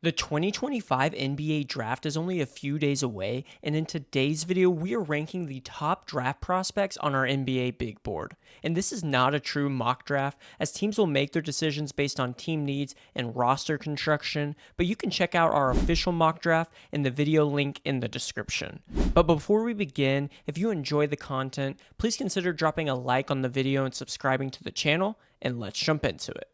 The 2025 NBA draft is only a few days away, and in today's video, we are ranking the top draft prospects on our NBA big board. And this is not a true mock draft, as teams will make their decisions based on team needs and roster construction, but you can check out our official mock draft in the video link in the description. But before we begin, if you enjoy the content, please consider dropping a like on the video and subscribing to the channel, and let's jump into it.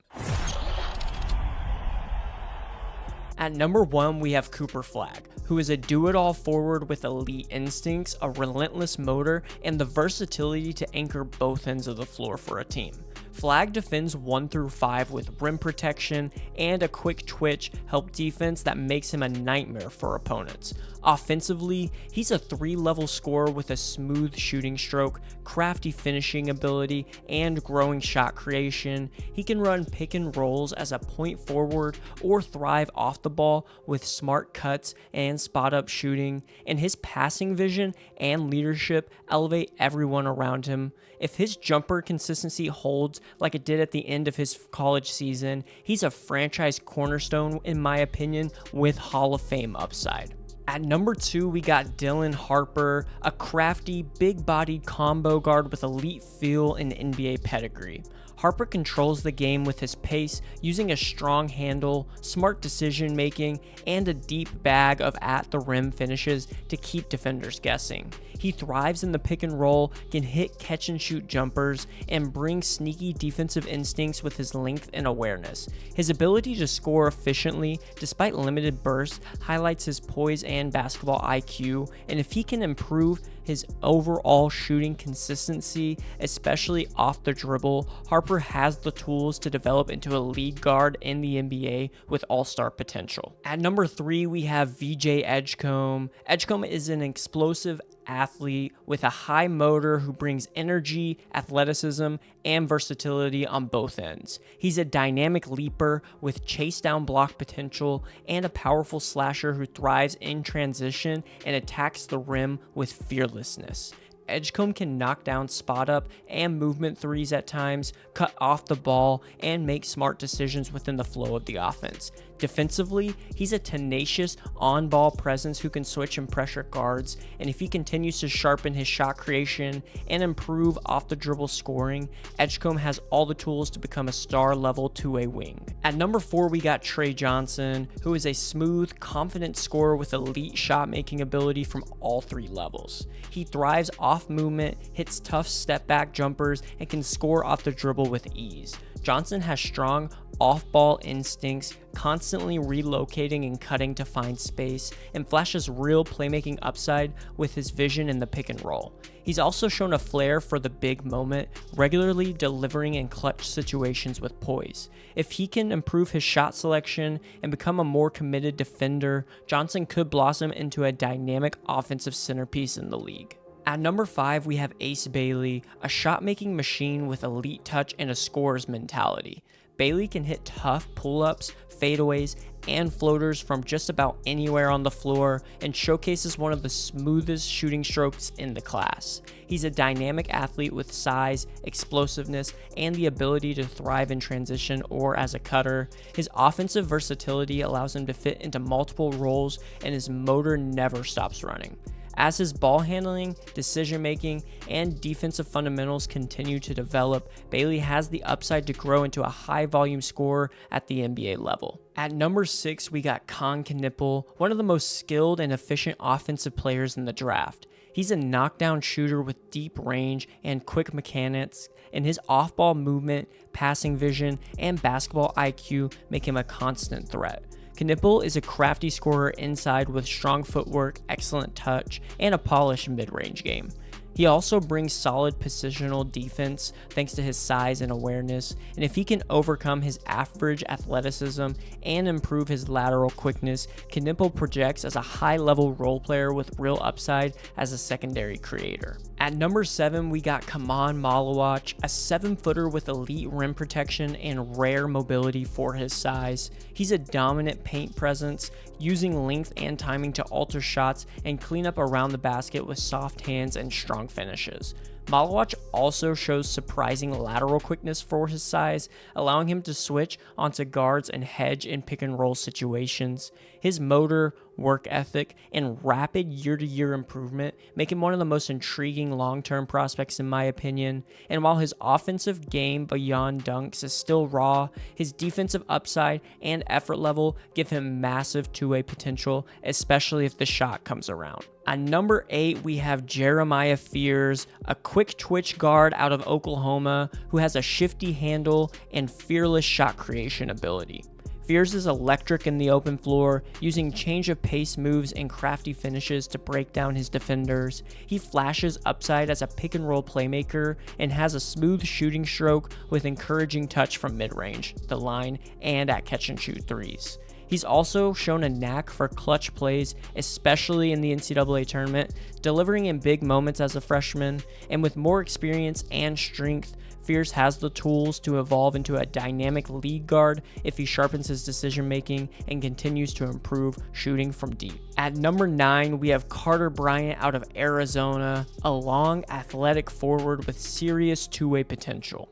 At number 1, we have Cooper Flagg, who is a do-it-all forward with elite instincts, a relentless motor, and the versatility to anchor both ends of the floor for a team. Flagg defends 1 through 5 with rim protection and a quick twitch help defense that makes him a nightmare for opponents. Offensively, he's a 3-level scorer with a smooth shooting stroke, crafty finishing ability, and growing shot creation. He can run pick and rolls as a point forward or thrive off the ball with smart cuts and spot-up shooting, and his passing vision and leadership elevate everyone around him. If his jumper consistency holds like it did at the end of his college season, he's a franchise cornerstone in my opinion with Hall of Fame upside. At number 2, we got Dylan Harper, a crafty, big-bodied combo guard with elite feel and NBA pedigree. Harper controls the game with his pace, using a strong handle, smart decision making, and a deep bag of at-the-rim finishes to keep defenders guessing. He thrives in the pick and roll, can hit catch-and-shoot jumpers, and brings sneaky defensive instincts with his length and awareness. His ability to score efficiently, despite limited bursts, highlights his poise and basketball IQ, and if he can improve his overall shooting consistency, especially off the dribble, Harper has the tools to develop into a lead guard in the NBA with all-star potential. At number 3, we have VJ Edgecombe. Edgecombe is an explosive athlete with a high motor who brings energy, athleticism, and versatility on both ends. He's a dynamic leaper with chase down block potential and a powerful slasher who thrives in transition and attacks the rim with fearlessness. Edgecombe can knock down spot up and movement threes at times, cut off the ball, and make smart decisions within the flow of the offense. Defensively, he's a tenacious on-ball presence who can switch and pressure guards, and if he continues to sharpen his shot creation and improve off-the-dribble scoring, Edgecombe has all the tools to become a star-level two-way wing. At number 4, we got Trey Johnson, who is a smooth, confident scorer with elite shot-making ability from all 3 levels. He thrives off movement, hits tough step-back jumpers, and can score off the dribble with ease. Johnson has strong off-ball instincts, constantly relocating and cutting to find space, and flashes real playmaking upside with his vision in the pick and roll. He's also shown a flair for the big moment, regularly delivering in clutch situations with poise. If he can improve his shot selection and become a more committed defender, Johnson could blossom into a dynamic offensive centerpiece in the league. At number 5, we have Ace Bailey, a shot-making machine with elite touch and a scorer's mentality. Bailey can hit tough pull-ups, fadeaways, and floaters from just about anywhere on the floor and showcases one of the smoothest shooting strokes in the class. He's a dynamic athlete with size, explosiveness, and the ability to thrive in transition or as a cutter. His offensive versatility allows him to fit into multiple roles, and his motor never stops running. As his ball handling, decision making, and defensive fundamentals continue to develop, Bailey has the upside to grow into a high volume scorer at the NBA level. At number 6, we got Kon Knueppel, one of the most skilled and efficient offensive players in the draft. He's a knockdown shooter with deep range and quick mechanics, and his off-ball movement, passing vision, and basketball IQ make him a constant threat. Knueppel is a crafty scorer inside with strong footwork, excellent touch, and a polished mid-range game. He also brings solid positional defense thanks to his size and awareness, and if he can overcome his average athleticism and improve his lateral quickness, Knueppel projects as a high-level role player with real upside as a secondary creator. At number 7, we got Kaman Malawach, a 7-footer with elite rim protection and rare mobility for his size. He's a dominant paint presence, using length and timing to alter shots and clean up around the basket with soft hands and strong finishes. Malawach also shows surprising lateral quickness for his size, allowing him to switch onto guards and hedge in pick and roll situations. His motor, work ethic, and rapid year-to-year improvement make him one of the most intriguing long-term prospects in my opinion. And while his offensive game beyond dunks is still raw, his defensive upside and effort level give him massive two-way potential, especially if the shot comes around. At number 8, we have Jeremiah Fears, a quick twitch guard out of Oklahoma who has a shifty handle and fearless shot creation ability. Fears is electric in the open floor, using change of pace moves and crafty finishes to break down his defenders. He flashes upside as a pick and roll playmaker and has a smooth shooting stroke with encouraging touch from mid-range, the line, and at catch and shoot threes. He's also shown a knack for clutch plays, especially in the NCAA tournament, delivering in big moments as a freshman, and with more experience and strength, Fears has the tools to evolve into a dynamic lead guard if he sharpens his decision making and continues to improve shooting from deep. At number 9, we have Carter Bryant out of Arizona, a long, athletic forward with serious two-way potential.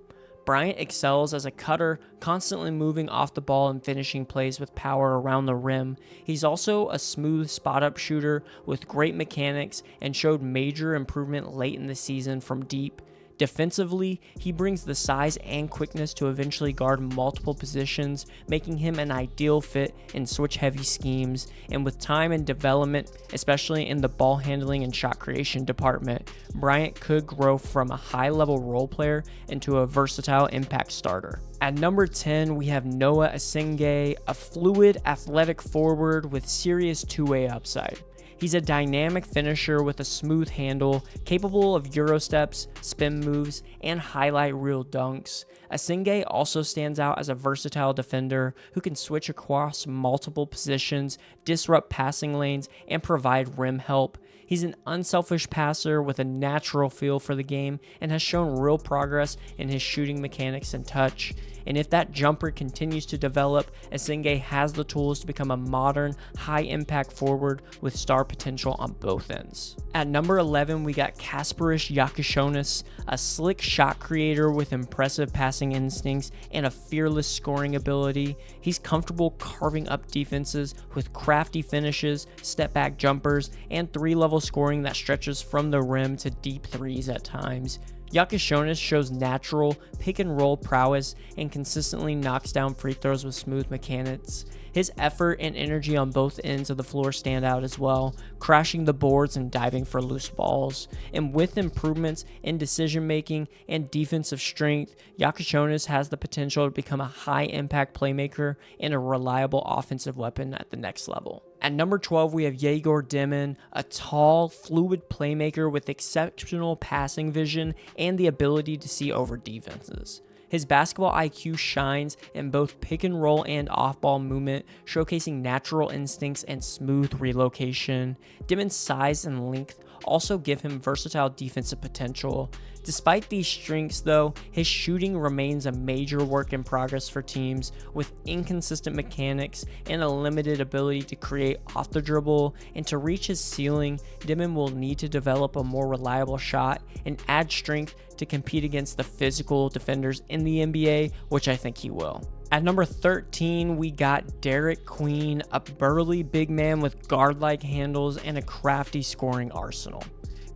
Bryant excels as a cutter, constantly moving off the ball and finishing plays with power around the rim. He's also a smooth spot-up shooter with great mechanics and showed major improvement late in the season from deep. Defensively, he brings the size and quickness to eventually guard multiple positions, making him an ideal fit in switch-heavy schemes. And with time and development, especially in the ball handling and shot creation department, Bryant could grow from a high-level role player into a versatile impact starter. At number 10, we have Noah Asenge, a fluid, athletic forward with serious two-way upside. He's a dynamic finisher with a smooth handle, capable of Euro steps, spin moves, and highlight reel dunks. Asenge also stands out as a versatile defender who can switch across multiple positions, disrupt passing lanes, and provide rim help. He's an unselfish passer with a natural feel for the game and has shown real progress in his shooting mechanics and touch. And if that jumper continues to develop, Asenge has the tools to become a modern, high-impact forward with star potential on both ends. At number 11, we got Kasparis Yakashonis, a slick shot creator with impressive passing instincts and a fearless scoring ability. He's comfortable carving up defenses with crafty finishes, step-back jumpers, and three-level scoring that stretches from the rim to deep threes at times. Yakashonis shows natural pick-and-roll prowess and consistently knocks down free throws with smooth mechanics. His effort and energy on both ends of the floor stand out as well, crashing the boards and diving for loose balls. And with improvements in decision-making and defensive strength, Yakashonis has the potential to become a high-impact playmaker and a reliable offensive weapon at the next level. At number 12, we have Yegor Demin, a tall, fluid playmaker with exceptional passing vision and the ability to see over defenses. His basketball IQ shines in both pick and roll and off-ball movement, showcasing natural instincts and smooth relocation. Demin's size and length also give him versatile defensive potential. Despite these strengths though, his shooting remains a major work in progress for teams with inconsistent mechanics and a limited ability to create off the dribble. And to reach his ceiling, Demin will need to develop a more reliable shot and add strength to compete against the physical defenders in the NBA, which I think he will. At number 13, we got Derek Queen, a burly big man with guard-like handles and a crafty scoring arsenal.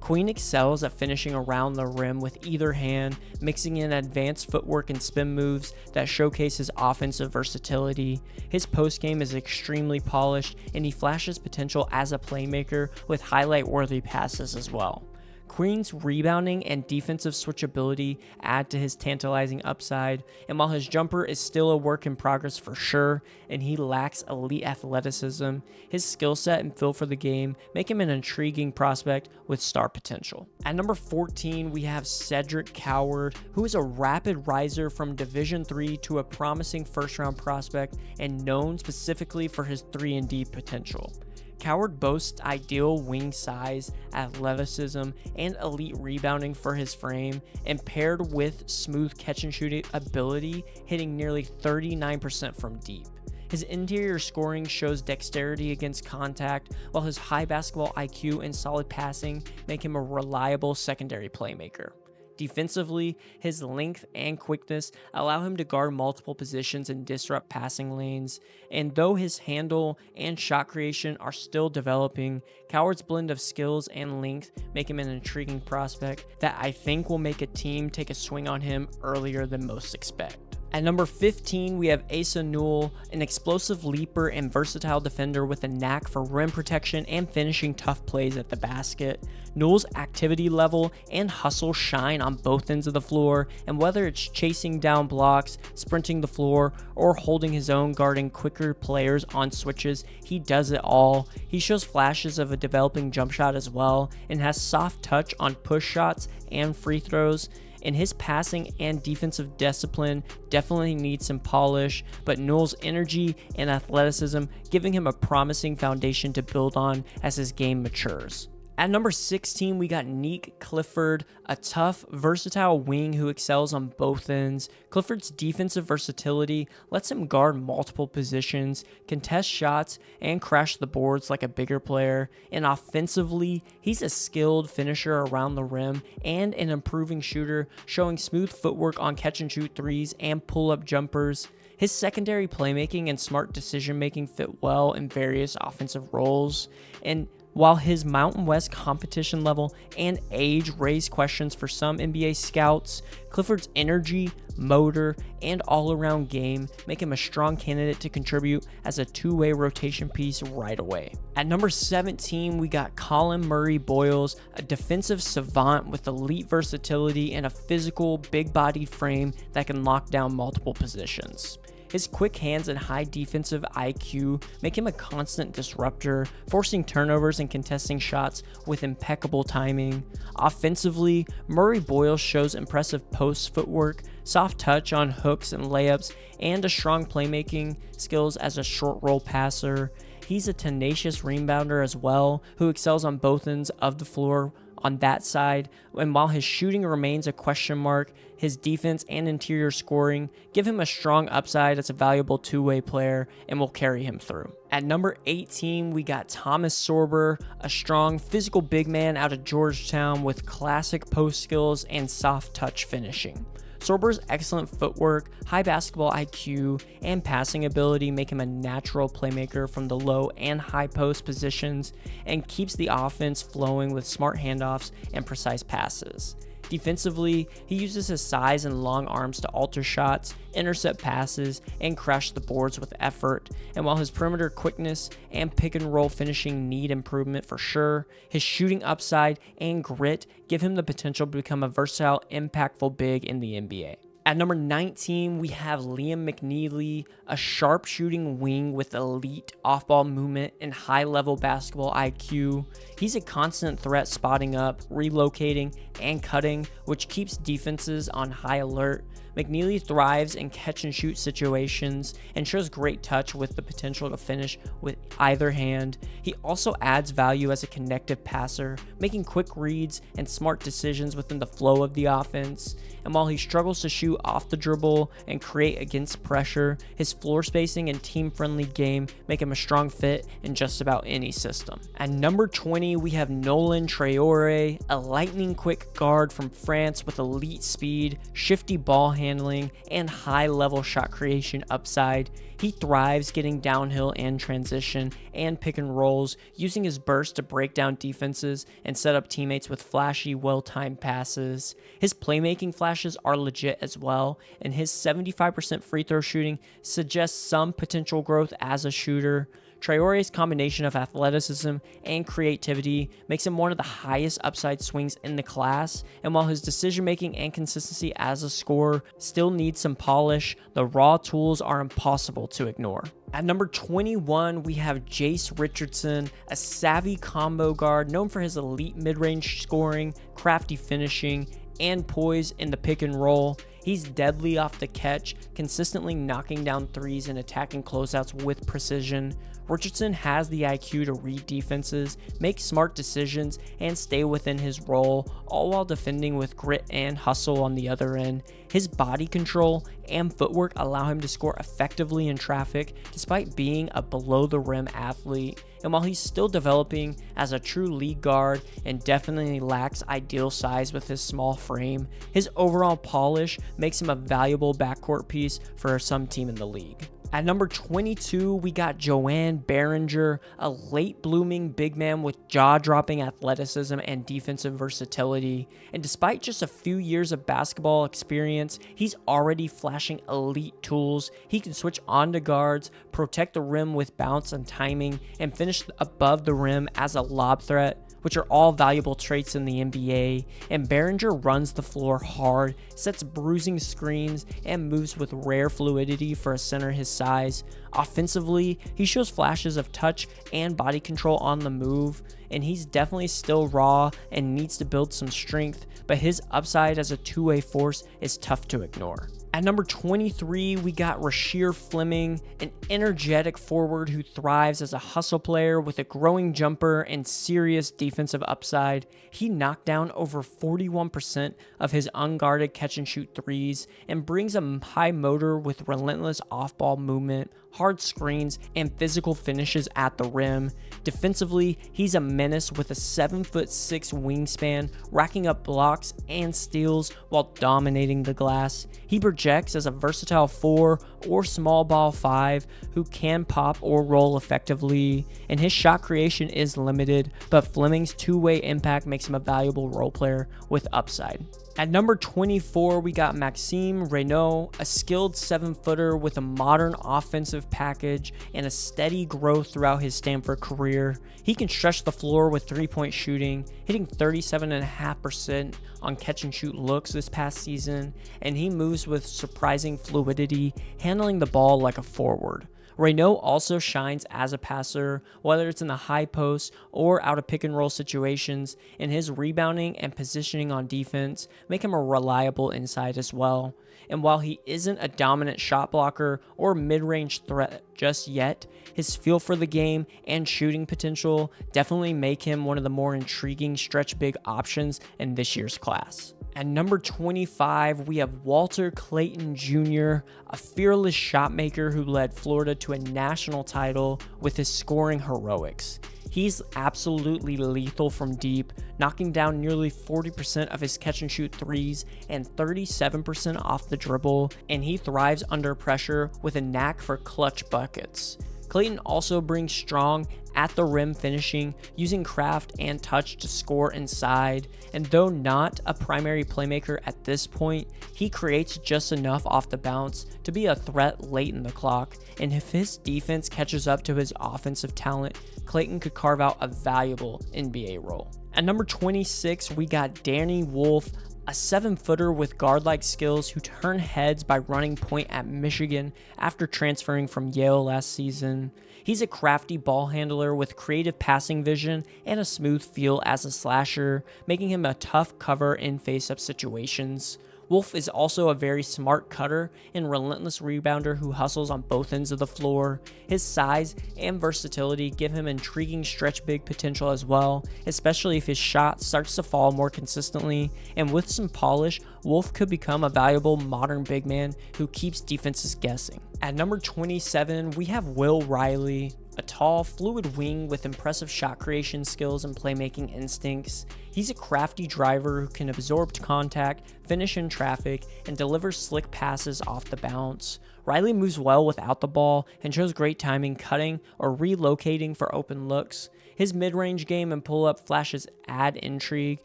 Queen excels at finishing around the rim with either hand, mixing in advanced footwork and spin moves that showcase his offensive versatility. His postgame is extremely polished, and he flashes potential as a playmaker with highlight-worthy passes as well. Queen's rebounding and defensive switchability add to his tantalizing upside, and while his jumper is still a work in progress for sure, and he lacks elite athleticism, his skill set and feel for the game make him an intriguing prospect with star potential. At number 14, we have Cedric Coward, who is a rapid riser from Division III to a promising first-round prospect and known specifically for his 3-and-D potential. Coward boasts ideal wing size, athleticism, and elite rebounding for his frame, and paired with smooth catch and shoot ability, hitting nearly 39% from deep. His interior scoring shows dexterity against contact, while his high basketball IQ and solid passing make him a reliable secondary playmaker. Defensively, his length and quickness allow him to guard multiple positions and disrupt passing lanes, and though his handle and shot creation are still developing, Coward's blend of skills and length make him an intriguing prospect that I think will make a team take a swing on him earlier than most expect. At number 15, we have Asa Newell, an explosive leaper and versatile defender with a knack for rim protection and finishing tough plays at the basket. Newell's activity level and hustle shine on both ends of the floor, and whether it's chasing down blocks, sprinting the floor, or holding his own guarding quicker players on switches, he does it all. He shows flashes of a developing jump shot as well, and has soft touch on push shots and free throws. And his passing and defensive discipline definitely needs some polish, but Newell's energy and athleticism giving him a promising foundation to build on as his game matures. At number 16, we got Nick Clifford, a tough, versatile wing who excels on both ends. Clifford's defensive versatility lets him guard multiple positions, contest shots, and crash the boards like a bigger player. And offensively, he's a skilled finisher around the rim and an improving shooter, showing smooth footwork on catch-and-shoot threes and pull-up jumpers. His secondary playmaking and smart decision-making fit well in various offensive roles, and while his Mountain West competition level and age raise questions for some NBA scouts, Clifford's energy, motor, and all-around game make him a strong candidate to contribute as a two-way rotation piece right away. At number 17, we got Colin Murray Boyles, a defensive savant with elite versatility and a physical, big-bodied frame that can lock down multiple positions. His quick hands and high defensive IQ make him a constant disruptor, forcing turnovers and contesting shots with impeccable timing. Offensively, Murray Boyles shows impressive post footwork, soft touch on hooks and layups, and a strong playmaking skills as a short roll passer. He's a tenacious rebounder as well, who excels on both ends of the floor on that side, and while his shooting remains a question mark, his defense and interior scoring give him a strong upside as a valuable two-way player and will carry him through. At number 18, we got Thomas Sorber, a strong physical big man out of Georgetown with classic post skills and soft touch finishing. Sorber's excellent footwork, high basketball IQ, and passing ability make him a natural playmaker from the low and high post positions and keeps the offense flowing with smart handoffs and precise passes. Defensively, he uses his size and long arms to alter shots, intercept passes, and crash the boards with effort. And while his perimeter quickness and pick and roll finishing need improvement for sure, his shooting upside and grit give him the potential to become a versatile, impactful big in the NBA. At number 19, we have Liam McNeely, a sharp-shooting wing with elite off-ball movement and high-level basketball IQ. He's a constant threat spotting up, relocating, and cutting, which keeps defenses on high alert. McNeely thrives in catch-and-shoot situations and shows great touch with the potential to finish with either hand. He also adds value as a connective passer, making quick reads and smart decisions within the flow of the offense. And while he struggles to shoot off the dribble and create against pressure, his floor spacing and team-friendly game make him a strong fit in just about any system. At number 20, we have Nolan Traore, a lightning-quick guard from France with elite speed, shifty ball handling, and high-level shot creation upside. He thrives getting downhill and transition and pick and rolls, using his burst to break down defenses and set up teammates with flashy, well-timed passes. His playmaking flashes are legit as well, and his 75% free throw shooting suggests some potential growth as a shooter. Traore's combination of athleticism and creativity makes him one of the highest upside swings in the class, and while his decision-making and consistency as a scorer still needs some polish, the raw tools are impossible to ignore. At number 21, we have Jace Richardson, a savvy combo guard known for his elite mid-range scoring, crafty finishing, and poise in the pick and roll. He's deadly off the catch, consistently knocking down threes and attacking closeouts with precision. Richardson has the IQ to read defenses, make smart decisions, and stay within his role, all while defending with grit and hustle on the other end. His body control and footwork allow him to score effectively in traffic despite being a below-the-rim athlete. And while he's still developing as a true league guard and definitely lacks ideal size with his small frame, his overall polish makes him a valuable backcourt piece for some team in the league. At number 22, we got Joanne Behringer, a late-blooming big man with jaw-dropping athleticism and defensive versatility. And despite just a few years of basketball experience, he's already flashing elite tools. He can switch onto guards, protect the rim with bounce and timing, and finish above the rim as a lob threat, which are all valuable traits in the NBA, and Behringer runs the floor hard, sets bruising screens, and moves with rare fluidity for a center his size. Offensively, he shows flashes of touch and body control on the move, and he's definitely still raw and needs to build some strength, but his upside as a two-way force is tough to ignore. At number 23, we got Rasheer Fleming, an energetic forward who thrives as a hustle player with a growing jumper and serious defensive upside. He knocked down over 41% of his unguarded catch-and-shoot threes and brings a high motor with relentless off-ball movement, hard screens, and physical finishes at the rim. Defensively, he's a menace with a 7'6" wingspan, racking up blocks and steals while dominating the glass. He projects as a versatile 4 or small ball 5 who can pop or roll effectively, and his shot creation is limited, but Fleming's two-way impact makes him a valuable role player with upside. At number 24, we got Maxime Reynaud, a skilled 7-footer with a modern offensive package and a steady growth throughout his Stanford career. He can stretch the floor with three-point shooting, hitting 37.5% on catch-and-shoot looks this past season, and he moves with surprising fluidity, handling the ball like a forward. Reynaud also shines as a passer, whether it's in the high post or out of pick and roll situations, and his rebounding and positioning on defense make him a reliable inside as well. And while he isn't a dominant shot blocker or mid-range threat just yet, his feel for the game and shooting potential definitely make him one of the more intriguing stretch big options in this year's class. At number 25, we have Walter Clayton Jr., a fearless shot maker who led Florida to a national title with his scoring heroics. He's absolutely lethal from deep, knocking down nearly 40% of his catch-and-shoot threes and 37% off the dribble, and he thrives under pressure with a knack for clutch buckets. Clayton also brings strong at the rim finishing, using craft and touch to score inside, and though not a primary playmaker at this point, he creates just enough off the bounce to be a threat late in the clock, and if his defense catches up to his offensive talent, Clayton could carve out a valuable NBA role. At number 26, we got Danny Wolf, a 7-footer with guard-like skills who turned heads by running point at Michigan after transferring from Yale last season. He's a crafty ball handler with creative passing vision and a smooth feel as a slasher, making him a tough cover in face-up situations. Wolf is also a very smart cutter and relentless rebounder who hustles on both ends of the floor. His size and versatility give him intriguing stretch big potential as well, especially if his shot starts to fall more consistently, and with some polish, Wolf could become a valuable modern big man who keeps defenses guessing. At number 27, we have Will Riley, a tall, fluid wing with impressive shot creation skills and playmaking instincts. He's a crafty driver who can absorb contact, finish in traffic, and deliver slick passes off the bounce. Riley moves well without the ball and shows great timing cutting or relocating for open looks. His mid-range game and pull-up flashes add intrigue,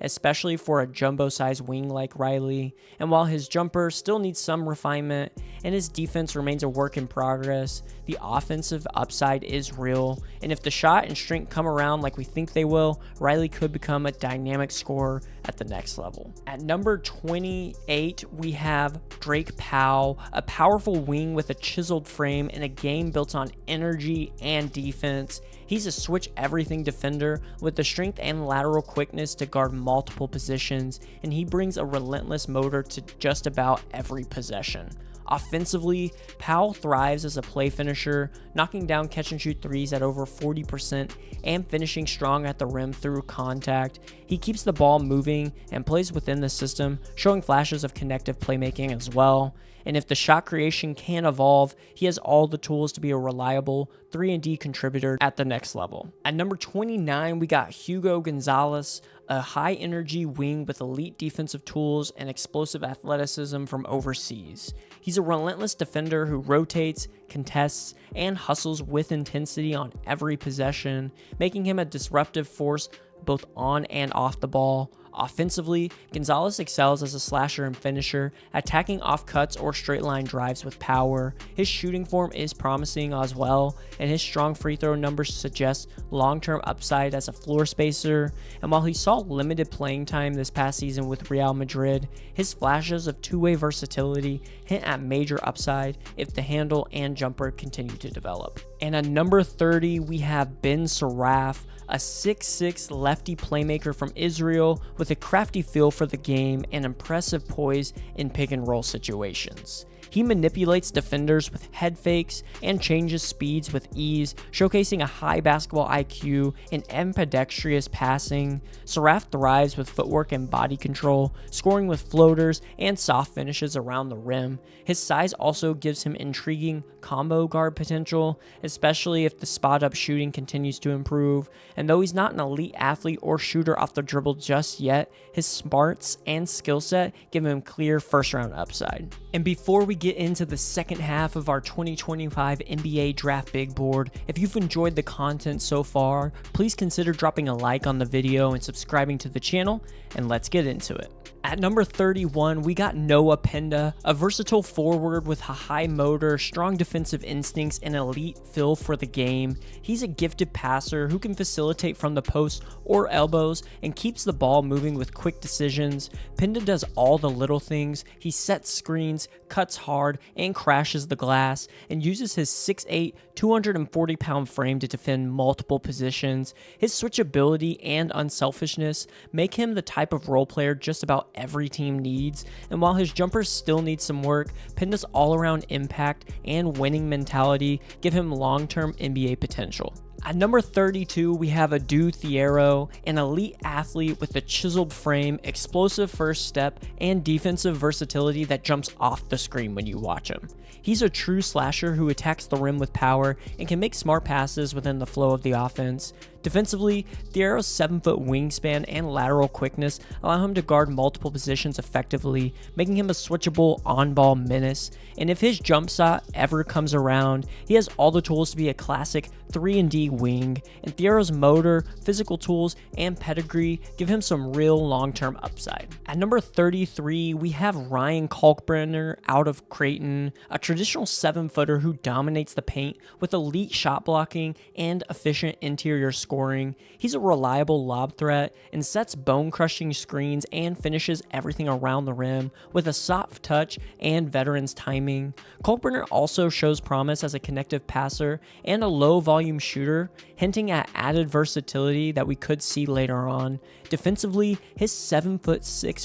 especially for a jumbo-sized wing like Riley. And while his jumper still needs some refinement and his defense remains a work in progress, the offensive upside is real. And if the shot and strength come around like we think they will, Riley could become a dynamic scorer at the next level. At number 28, we have Drake Powell, a powerful wing with a chiseled frame and a game built on energy and defense. He's a switch everything defender with the strength and lateral quickness to guard multiple positions, and he brings a relentless motor to just about every possession. Offensively, Powell thrives as a play finisher, knocking down catch-and-shoot threes at over 40% and finishing strong at the rim through contact. He keeps the ball moving and plays within the system, showing flashes of connective playmaking as well. And if the shot creation can evolve, he has all the tools to be a reliable 3-and-D contributor at the next level. At number 29, we got Hugo Gonzalez, a high-energy wing with elite defensive tools and explosive athleticism from overseas. He's a relentless defender who rotates, contests, and hustles with intensity on every possession, making him a disruptive force both on and off the ball. Offensively, Gonzalez excels as a slasher and finisher, attacking off cuts or straight line drives with power. His shooting form is promising as well, and his strong free throw numbers suggest long-term upside as a floor spacer. And while he saw limited playing time this past season with Real Madrid, his flashes of two-way versatility hint at major upside if the handle and jumper continue to develop. And at number 30, we have Ben Saraf, a 6'6" lefty playmaker from Israel with a crafty feel for the game and impressive poise in pick and roll situations. He manipulates defenders with head fakes and changes speeds with ease, showcasing a high basketball IQ and ambidextrous passing. Saraf thrives with footwork and body control, scoring with floaters and soft finishes around the rim. His size also gives him intriguing combo guard potential, especially if the spot-up shooting continues to improve. And though he's not an elite athlete or shooter off the dribble just yet, his smarts and skill set give him clear first-round upside. And before we get into the second half of our 2025 NBA Draft Big Board, if you've enjoyed the content so far, please consider dropping a like on the video and subscribing to the channel, and let's get into it. At number 31, we got Noah Penda, a versatile forward with a high motor, strong defensive instincts, and elite feel for the game. He's a gifted passer who can facilitate from the post or elbows and keeps the ball moving with quick decisions. Penda does all the little things. He sets screens, cuts hard, and crashes the glass, and uses his 6'8", 240-pound frame to defend multiple positions. His switchability and unselfishness make him the type of role player just about every team needs, and while his jumpers still need some work, Penda's all-around impact and winning mentality give him long-term NBA potential. At number 32, we have Adu Thiero, an elite athlete with a chiseled frame, explosive first step, and defensive versatility that jumps off the screen when you watch him. He's a true slasher who attacks the rim with power and can make smart passes within the flow of the offense. Defensively, Thiero's 7-foot wingspan and lateral quickness allow him to guard multiple positions effectively, making him a switchable on-ball menace. And if his jump shot ever comes around, he has all the tools to be a classic 3-and-D wing, and Thiero's motor, physical tools, and pedigree give him some real long-term upside. At number 33, we have Ryan Kalkbrenner out of Creighton, a traditional 7-footer who dominates the paint with elite shot blocking and efficient interior scoring. He's a reliable lob threat and sets bone-crushing screens and finishes everything around the rim with a soft touch and veteran's timing. Kalkbrenner also shows promise as a connective passer and a low-volume shooter, hinting at added versatility that we could see later on. Defensively, his 7'6"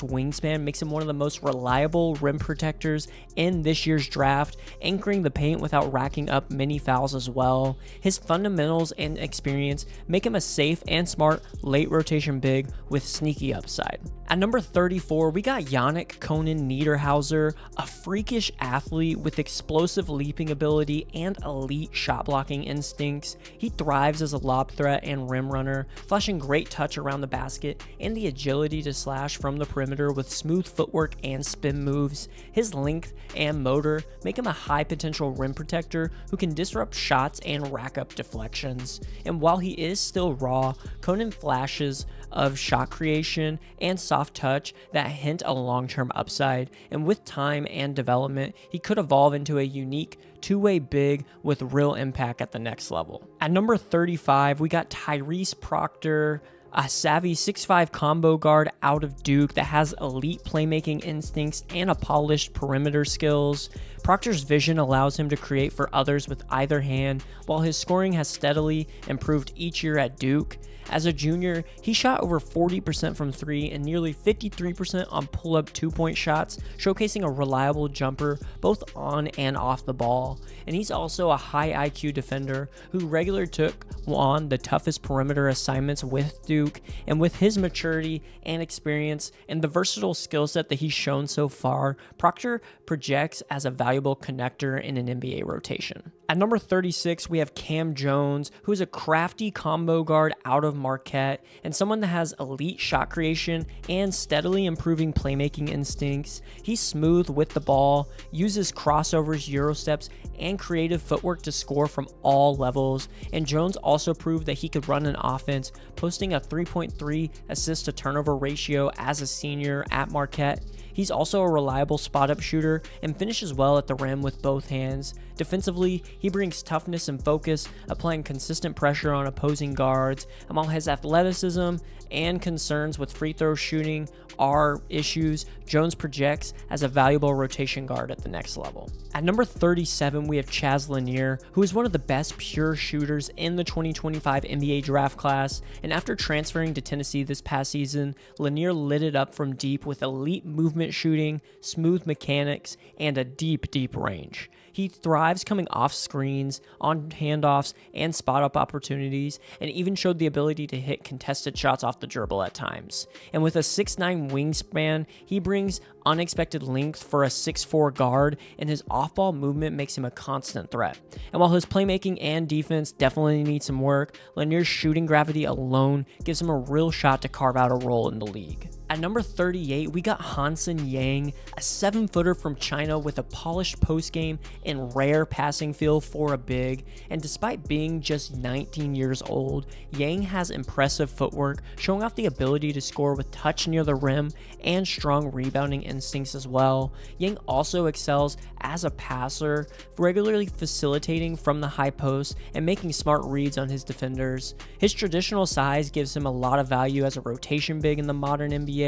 wingspan makes him one of the most reliable rim protectors in this year's draft, anchoring the paint without racking up many fouls as well. His fundamentals and experience make him a safe and smart late rotation big with sneaky upside. At number 34, we got Yannick Conan Niederhauser, a freakish athlete with explosive leaping ability and elite shot blocking instincts. He thrives as a lob threat and rim runner, flashing great touch around the basket and the agility to slash from the perimeter with smooth footwork and spin moves. His length and motor make him a high potential rim protector who can disrupt shots and rack up deflections. And while he is still raw, Conan flashes of shot creation and soft touch that hint a long-term upside, and with time and development, he could evolve into a unique two-way big with real impact at the next level. At number 35, we got Tyrese Proctor, A savvy 6'5" combo guard out of Duke that has elite playmaking instincts and a polished perimeter skills. Proctor's vision allows him to create for others with either hand, while his scoring has steadily improved each year at Duke. As a junior, he shot over 40% from 3 and nearly 53% on pull-up 2-point shots, showcasing a reliable jumper both on and off the ball. And he's also a high IQ defender who regularly took on the toughest perimeter assignments with Duke, and with his maturity and experience and the versatile skill set that he's shown so far, Proctor projects as a valuable connector in an NBA rotation. At number 36, we have Cam Jones, who is a crafty combo guard out of Marquette and someone that has elite shot creation and steadily improving playmaking instincts. He's smooth with the ball, uses crossovers, euro steps, and creative footwork to score from all levels. And Jones also proved that he could run an offense, posting a 3.3 assist to turnover ratio as a senior at Marquette. He's also a reliable spot-up shooter and finishes well at the rim with both hands. Defensively, he brings toughness and focus, applying consistent pressure on opposing guards. And while his athleticism and concerns with free throw shooting are issues, Jones projects as a valuable rotation guard at the next level. At number 37, we have Chaz Lanier, who is one of the best pure shooters in the 2025 NBA draft class. And after transferring to Tennessee this past season, Lanier lit it up from deep with elite movement shooting, smooth mechanics, and a deep range. He thrives coming off screens, on handoffs, and spot-up opportunities, and even showed the ability to hit contested shots off the dribble at times. And with a 6'9" wingspan, he brings unexpected length for a 6'4" guard, and his off-ball movement makes him a constant threat. And while his playmaking and defense definitely need some work, Lanier's shooting gravity alone gives him a real shot to carve out a role in the league. At number 38, we got Hansen Yang, a 7-footer from China with a polished post-game and rare passing feel for a big. And despite being just 19 years old, Yang has impressive footwork, showing off the ability to score with touch near the rim and strong rebounding instincts as well. Yang also excels as a passer, regularly facilitating from the high post and making smart reads on his defenders. His traditional size gives him a lot of value as a rotation big in the modern NBA.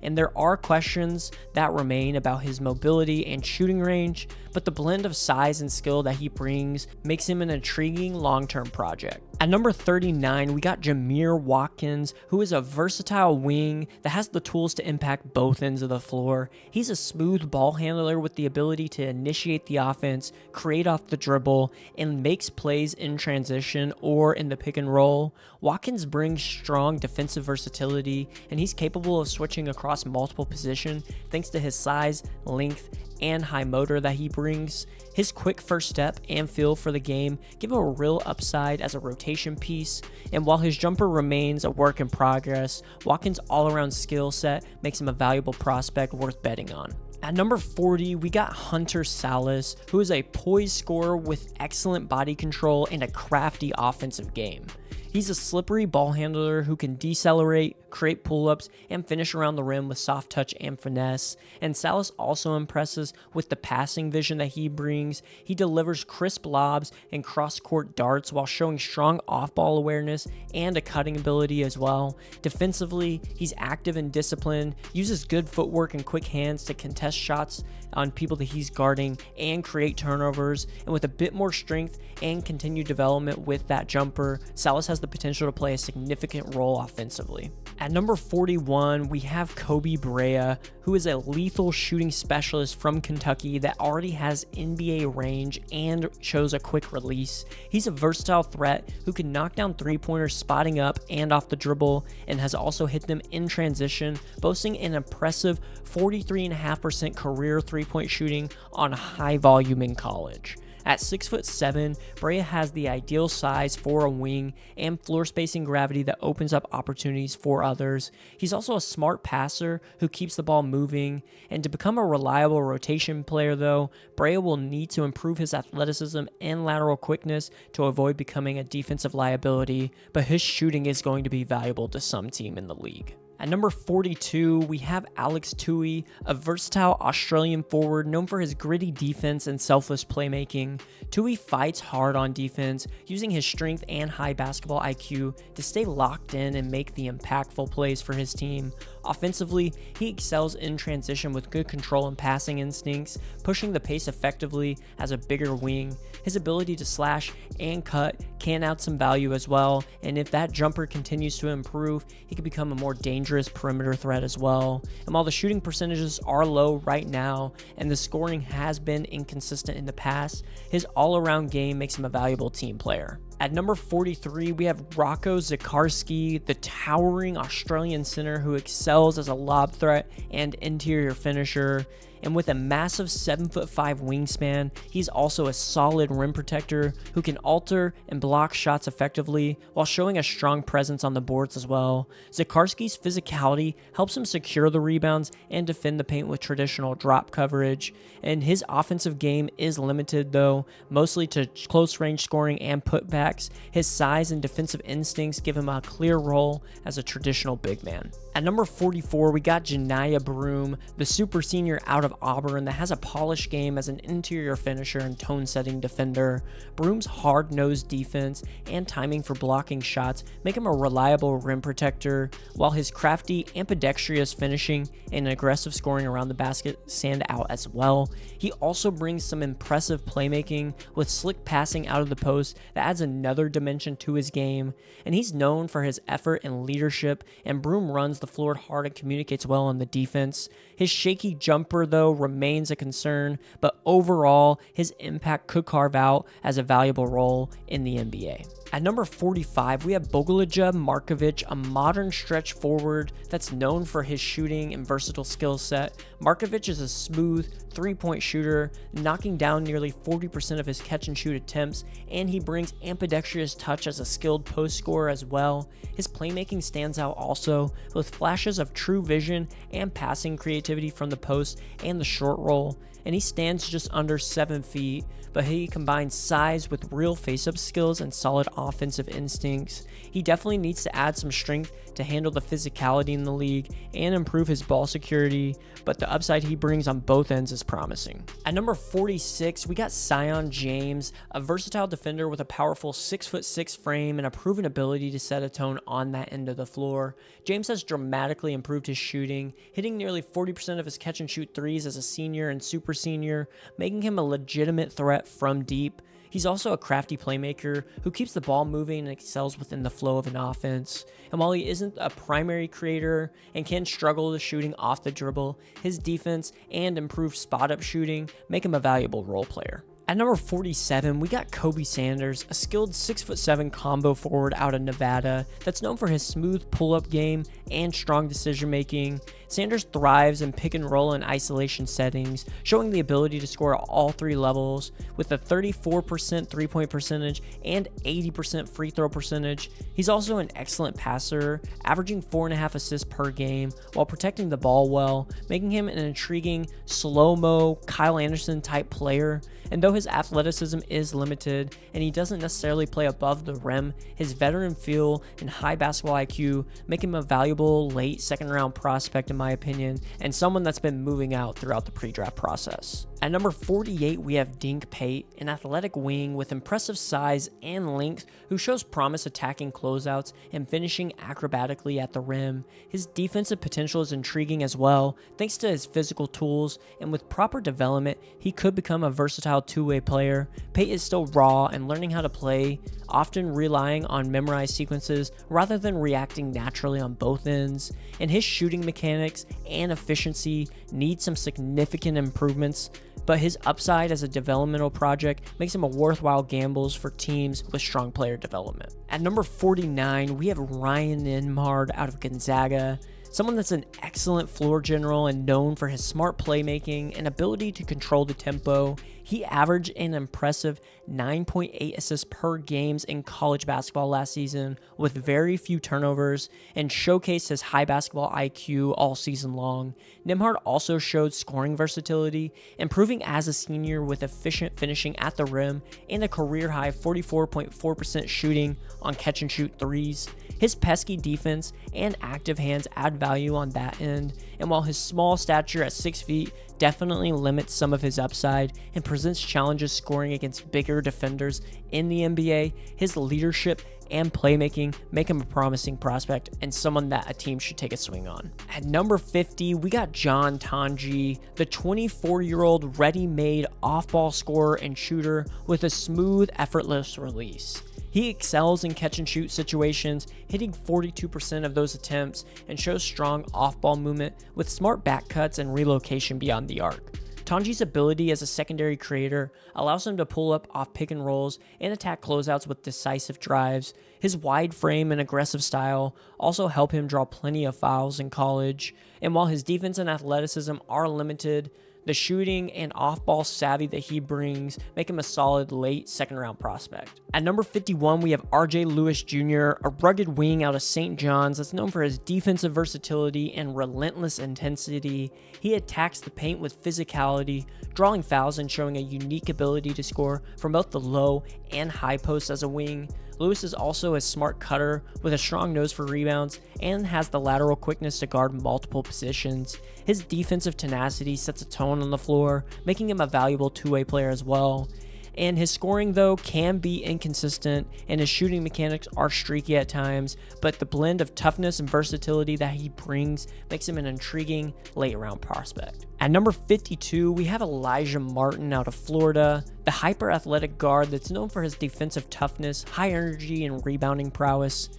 And there are questions that remain about his mobility and shooting range, but the blend of size and skill that he brings makes him an intriguing long-term project. At number 39, we got Jameer Watkins, who is a versatile wing that has the tools to impact both ends of the floor. He's a smooth ball handler with the ability to initiate the offense, create off the dribble, and makes plays in transition or in the pick and roll. Watkins brings strong defensive versatility, and he's capable of switching across multiple positions thanks to his size, length, and high motor that he brings. His quick first step and feel for the game give him a real upside as a rotation piece, and while his jumper remains a work in progress, Watkins' all-around skill set makes him a valuable prospect worth betting on. At number 40, we got Hunter Salas, who is a poised scorer with excellent body control and a crafty offensive game. He's a slippery ball handler who can decelerate, create pull-ups, and finish around the rim with soft touch and finesse. And Salas also impresses with the passing vision that he brings. He delivers crisp lobs and cross-court darts while showing strong off-ball awareness and a cutting ability as well. Defensively, he's active and disciplined, uses good footwork and quick hands to contest shots on people that he's guarding and create turnovers. And with a bit more strength and continued development with that jumper, Salas has the potential to play a significant role offensively. At number 41, we have Kobe Brea, who is a lethal shooting specialist from Kentucky that already has NBA range and shows a quick release. He's a versatile threat who can knock down three-pointers spotting up and off the dribble, and has also hit them in transition, boasting an impressive 43.5% career three-point shooting on high volume in college. At 6'7", Brea has the ideal size for a wing and floor spacing gravity that opens up opportunities for others. He's also a smart passer who keeps the ball moving, and to become a reliable rotation player though, Brea will need to improve his athleticism and lateral quickness to avoid becoming a defensive liability, but his shooting is going to be valuable to some team in the league. At number 42, we have Alex Tui, a versatile Australian forward known for his gritty defense and selfless playmaking. Tui fights hard on defense, using his strength and high basketball IQ to stay locked in and make the impactful plays for his team. Offensively, he excels in transition with good control and passing instincts, pushing the pace effectively as a bigger wing. His ability to slash and cut can add some value as well, and if that jumper continues to improve, he could become a more dangerous perimeter threat as well. And while the shooting percentages are low right now, and the scoring has been inconsistent in the past, his all-around game makes him a valuable team player. At number 43, we have Rocco Zikarsky, the towering Australian center who excels as a lob threat and interior finisher. And with a massive 7'5" wingspan, he's also a solid rim protector who can alter and block shots effectively while showing a strong presence on the boards as well. Zikarsky's physicality helps him secure the rebounds and defend the paint with traditional drop coverage. And his offensive game is limited though, mostly to close range scoring and putbacks. His size and defensive instincts give him a clear role as a traditional big man. At number 44, we got Janiyah Broome, the super senior out of Auburn that has a polished game as an interior finisher and tone-setting defender. Broome's hard-nosed defense and timing for blocking shots make him a reliable rim protector, while his crafty, ambidextrous finishing and aggressive scoring around the basket stand out as well. He also brings some impressive playmaking with slick passing out of the post that adds another dimension to his game, and he's known for his effort and leadership, and Broome runs the floor hard and communicates well on the defense. His shaky jumper, though, remains a concern, but overall, his impact could carve out as a valuable role in the NBA. At number 45, we have Bogolija Markovic, a modern stretch forward that's known for his shooting and versatile skill set. Markovic is a smooth three-point shooter, knocking down nearly 40% of his catch-and-shoot attempts, and he brings ambidextrous touch as a skilled post scorer as well. His playmaking stands out also, with flashes of true vision and passing creativity from the post and the short roll, and he stands just under 7 feet, but he combines size with real face-up skills and solid offensive instincts. He definitely needs to add some strength to handle the physicality in the league and improve his ball security, but the upside he brings on both ends is promising. At number 46, we got Zion James, a versatile defender with a powerful 6'6" frame and a proven ability to set a tone on that end of the floor. James has dramatically improved his shooting, hitting nearly 40% of his catch-and-shoot threes as a senior and super senior, making him a legitimate threat from deep. He's also a crafty playmaker who keeps the ball moving and excels within the flow of an offense. And while he isn't a primary creator and can struggle with shooting off the dribble, his defense and improved spot-up shooting make him a valuable role player. At number 47, we got Kobe Sanders, a skilled 6'7" combo forward out of Nevada that's known for his smooth pull-up game and strong decision-making. Sanders thrives in pick and roll and isolation settings, showing the ability to score at all three levels. With a 34% three-point percentage and 80% free throw percentage, he's also an excellent passer, averaging 4.5 assists per game while protecting the ball well, making him an intriguing slow-mo Kyle Anderson type player. And though his athleticism is limited and he doesn't necessarily play above the rim, his veteran feel and high basketball IQ make him a valuable late second round prospect in my opinion, and someone that's been moving out throughout the pre-draft process. At number 48, we have Dink Pate, an athletic wing with impressive size and length who shows promise attacking closeouts and finishing acrobatically at the rim. His defensive potential is intriguing as well, thanks to his physical tools, and with proper development, he could become a versatile two-way player. Pate is still raw and learning how to play, often relying on memorized sequences rather than reacting naturally on both ends, and his shooting mechanics and efficiency need some significant improvements, but his upside as a developmental project makes him a worthwhile gamble for teams with strong player development. At number 49, we have Ryan Nembhard out of Gonzaga, someone that's an excellent floor general and known for his smart playmaking and ability to control the tempo. He averaged an impressive 9.8 assists per game in college basketball last season with very few turnovers and showcased his high basketball IQ all season long. Nembhard also showed scoring versatility, improving as a senior with efficient finishing at the rim and a career-high 44.4% shooting on catch-and-shoot threes. His pesky defense and active hands add value on that end, and while his small stature at 6 feet definitely limits some of his upside and presents challenges scoring against bigger defenders in the NBA, his leadership and playmaking make him a promising prospect and someone that a team should take a swing on. At number 50, we got John Tonji, the 24-year-old ready-made off-ball scorer and shooter with a smooth, effortless release. He excels in catch-and-shoot situations, hitting 42% of those attempts, and shows strong off-ball movement with smart back cuts and relocation beyond the arc. Tonji's ability as a secondary creator allows him to pull up off pick and rolls and attack closeouts with decisive drives. His wide frame and aggressive style also help him draw plenty of fouls in college, and while his defense and athleticism are limited, the shooting and off-ball savvy that he brings make him a solid late second-round prospect. At number 51, we have R.J. Lewis Jr., a rugged wing out of St. John's that's known for his defensive versatility and relentless intensity. He attacks the paint with physicality, drawing fouls and showing a unique ability to score from both the low and high posts as a wing. Lewis is also a smart cutter with a strong nose for rebounds and has the lateral quickness to guard multiple positions. His defensive tenacity sets a tone on the floor, making him a valuable two-way player as well. And his scoring, though, can be inconsistent, and his shooting mechanics are streaky at times, but the blend of toughness and versatility that he brings makes him an intriguing late-round prospect. At number 52, we have Elijah Martin out of Florida, the hyper-athletic guard that's known for his defensive toughness, high energy, and rebounding prowess.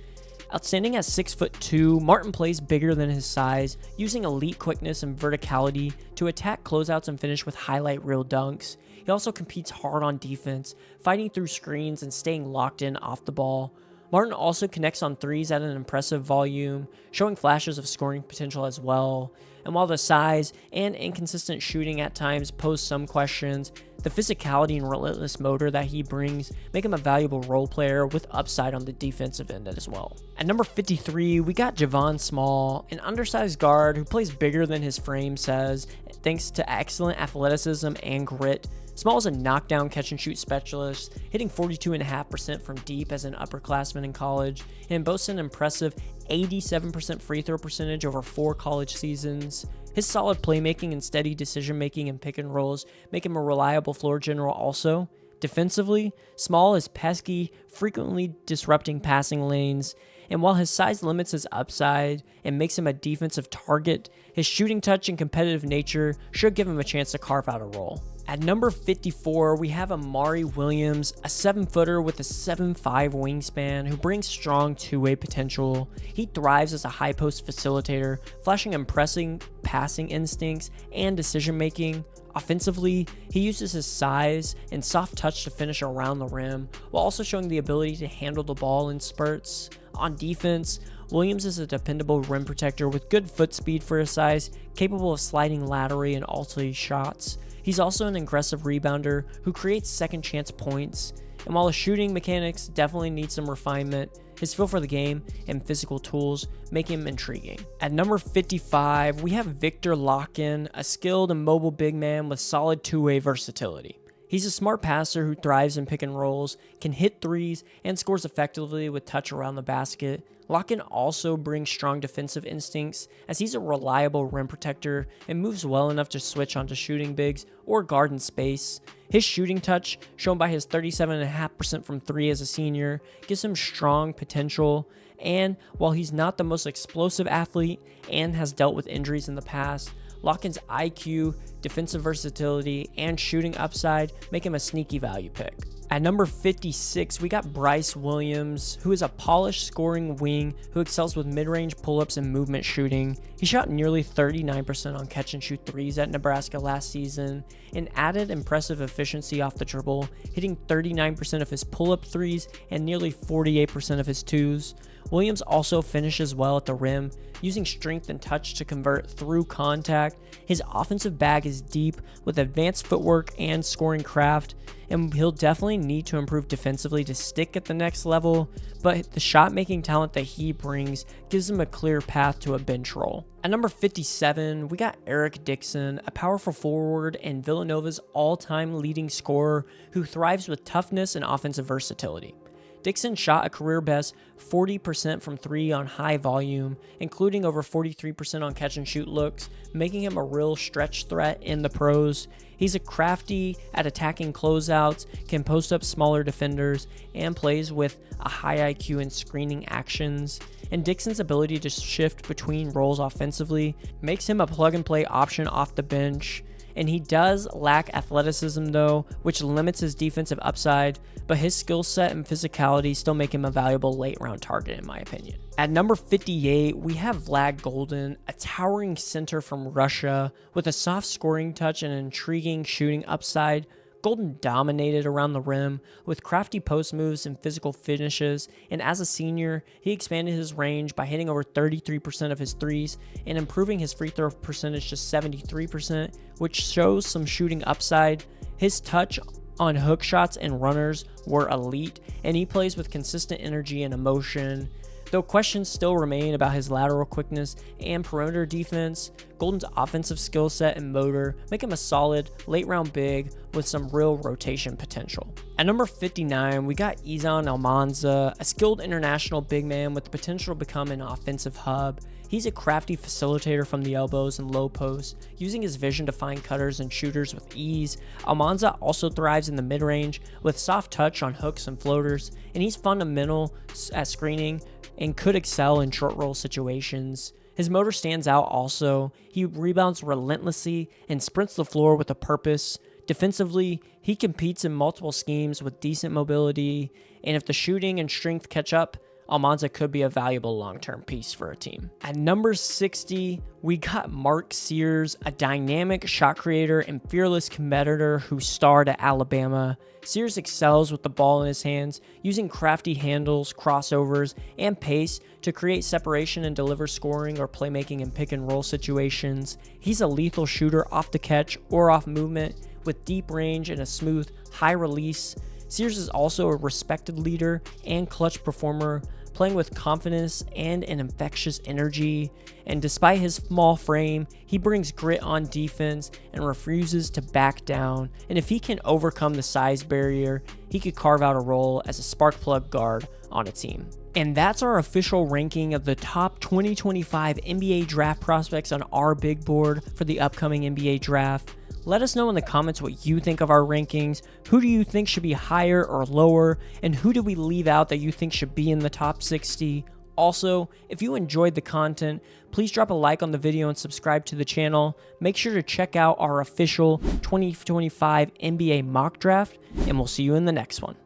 Outstanding at 6'2", Martin plays bigger than his size, using elite quickness and verticality to attack closeouts and finish with highlight reel dunks. He also competes hard on defense, fighting through screens and staying locked in off the ball. Martin also connects on threes at an impressive volume, showing flashes of scoring potential as well. And while the size and inconsistent shooting at times pose some questions, the physicality and relentless motor that he brings make him a valuable role player with upside on the defensive end as well. At number 53, we got Javon Small, an undersized guard who plays bigger than his frame says, thanks to excellent athleticism and grit. Small is a knockdown catch-and-shoot specialist, hitting 42.5% from deep as an upperclassman in college, and boasts an impressive 87% free throw percentage over 4 college seasons. His solid playmaking and steady decision-making in pick and rolls make him a reliable floor general also. Defensively, Small is pesky, frequently disrupting passing lanes, and while his size limits his upside and makes him a defensive target, his shooting touch and competitive nature should give him a chance to carve out a role. At number 54, we have Amari Williams, a 7-footer with a 7'5" wingspan who brings strong two-way potential. He thrives as a high-post facilitator, flashing impressive passing instincts and decision-making. Offensively, he uses his size and soft touch to finish around the rim, while also showing the ability to handle the ball in spurts. On defense, Williams is a dependable rim protector with good foot speed for his size, capable of sliding laterally and ultimately shots. He's also an aggressive rebounder who creates second chance points, and while his shooting mechanics definitely need some refinement, his feel for the game and physical tools make him intriguing. At number 55, we have Victor Locken, a skilled and mobile big man with solid two-way versatility. He's a smart passer who thrives in pick and rolls, can hit threes, and scores effectively with touch around the basket. Locken also brings strong defensive instincts as he's a reliable rim protector and moves well enough to switch onto shooting bigs or guard in space. His shooting touch, shown by his 37.5% from 3 as a senior, gives him strong potential, and while he's not the most explosive athlete and has dealt with injuries in the past, Locken's IQ, defensive versatility, and shooting upside make him a sneaky value pick. At number 56, we got Bryce Williams, who is a polished scoring wing who excels with mid-range pull-ups and movement shooting. He shot nearly 39% on catch-and-shoot threes at Nebraska last season and added impressive efficiency off the dribble, hitting 39% of his pull-up threes and nearly 48% of his twos. Williams also finishes well at the rim, using strength and touch to convert through contact. His offensive bag is deep with advanced footwork and scoring craft, and he'll definitely need to improve defensively to stick at the next level, but the shot-making talent that he brings gives him a clear path to a bench role. At number 57, we got Eric Dixon, a powerful forward and Villanova's all-time leading scorer who thrives with toughness and offensive versatility. Dixon shot a career-best 40% from 3 on high volume, including over 43% on catch-and-shoot looks, making him a real stretch threat in the pros. He's a crafty at attacking closeouts, can post up smaller defenders, and plays with a high IQ in screening actions. And Dixon's ability to shift between roles offensively makes him a plug-and-play option off the bench. And he does lack athleticism though, which limits his defensive upside, but his skill set and physicality still make him a valuable late round target in my opinion. At number 58, we have Vlad Golden, a towering center from Russia with a soft scoring touch and an intriguing shooting upside. Golden dominated around the rim with crafty post moves and physical finishes, and as a senior, he expanded his range by hitting over 33% of his threes and improving his free throw percentage to 73%, which shows some shooting upside. His touch on hook shots and runners were elite, and he plays with consistent energy and emotion. Though questions still remain about his lateral quickness and perimeter defense, Golden's offensive skill set and motor make him a solid late-round big with some real rotation potential. At number 59, we got Izan Almanza, a skilled international big man with the potential to become an offensive hub. He's a crafty facilitator from the elbows and low posts, using his vision to find cutters and shooters with ease. Almanza also thrives in the mid-range with soft touch on hooks and floaters, and he's fundamental at screening and could excel in short roll situations. His motor stands out also. He rebounds relentlessly and sprints the floor with a purpose. Defensively, he competes in multiple schemes with decent mobility, and if the shooting and strength catch up, Almanza could be a valuable long-term piece for a team. At number 60, we got Mark Sears, a dynamic shot creator and fearless competitor who starred at Alabama. Sears excels with the ball in his hands, using crafty handles, crossovers, and pace to create separation and deliver scoring or playmaking in pick-and-roll situations. He's a lethal shooter off the catch or off movement with deep range and a smooth, high release. Sears is also a respected leader and clutch performer, playing with confidence and an infectious energy. And despite his small frame, he brings grit on defense and refuses to back down. And if he can overcome the size barrier, he could carve out a role as a spark plug guard on a team. And that's our official ranking of the top 2025 NBA draft prospects on our big board for the upcoming NBA draft. Let us know in the comments what you think of our rankings. Who do you think should be higher or lower? And who did we leave out that you think should be in the top 60? Also, if you enjoyed the content, please drop a like on the video and subscribe to the channel. Make sure to check out our official 2025 NBA mock draft, and we'll see you in the next one.